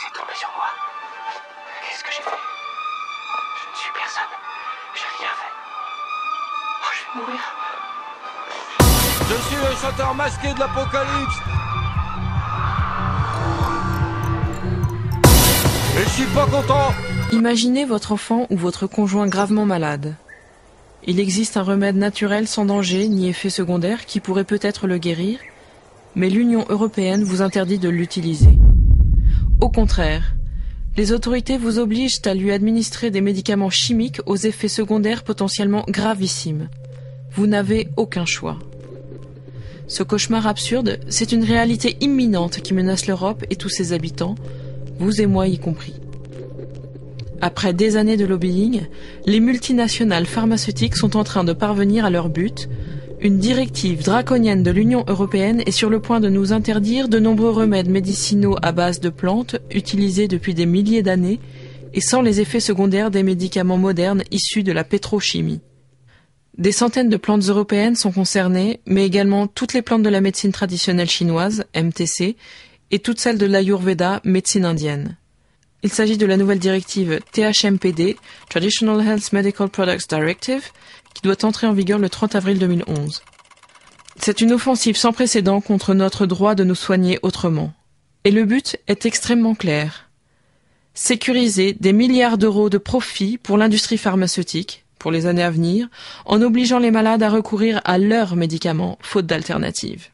C'est tombé sur moi. Qu'est-ce que j'ai fait? Je ne suis personne. J'ai rien fait. Oh, je vais mourir. Je suis le chanteur masqué de l'Apocalypse. Et je suis pas content. Imaginez votre enfant ou votre conjoint gravement malade. Il existe un remède naturel sans danger ni effet secondaire qui pourrait peut-être le guérir, mais l'Union européenne vous interdit de l'utiliser. Au contraire, les autorités vous obligent à lui administrer des médicaments chimiques aux effets secondaires potentiellement gravissimes. Vous n'avez aucun choix. Ce cauchemar absurde, c'est une réalité imminente qui menace l'Europe et tous ses habitants, vous et moi y compris. Après des années de lobbying, les multinationales pharmaceutiques sont en train de parvenir à leur but. Une directive draconienne de l'Union européenne est sur le point de nous interdire de nombreux remèdes médicinaux à base de plantes utilisés depuis des milliers d'années et sans les effets secondaires des médicaments modernes issus de la pétrochimie. Des centaines de plantes européennes sont concernées, mais également toutes les plantes de la médecine traditionnelle chinoise, MTC, et toutes celles de l'Ayurveda, médecine indienne. Il s'agit de la nouvelle directive THMPD, Traditional Health Medical Products Directive, qui doit entrer en vigueur le 30 avril 2011. C'est une offensive sans précédent contre notre droit de nous soigner autrement. Et le but est extrêmement clair. Sécuriser des milliards d'euros de profit pour l'industrie pharmaceutique, pour les années à venir, en obligeant les malades à recourir à leurs médicaments, faute d'alternative.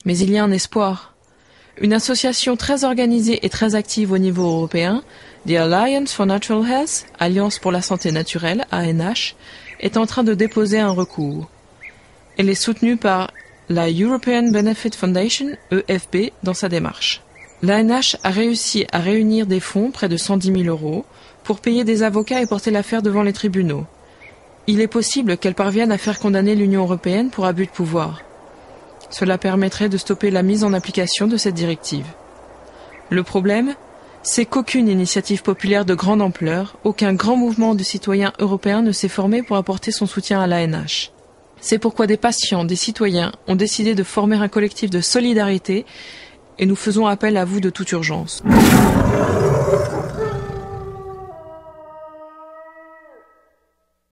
Mais il y a un espoir. Une association très organisée et très active au niveau européen, The Alliance for Natural Health, Alliance pour la santé naturelle, ANH, est en train de déposer un recours. Elle est soutenue par la European Benefit Foundation, EFB, dans sa démarche. L'ANH a réussi à réunir des fonds, près de 110 000 euros, pour payer des avocats et porter l'affaire devant les tribunaux. Il est possible qu'elle parvienne à faire condamner l'Union européenne pour abus de pouvoir. Cela permettrait de stopper la mise en application de cette directive. Le problème, c'est qu'aucune initiative populaire de grande ampleur, aucun grand mouvement de citoyens européens ne s'est formé pour apporter son soutien à l'ANH. C'est pourquoi des patients, des citoyens ont décidé de former un collectif de solidarité et nous faisons appel à vous de toute urgence.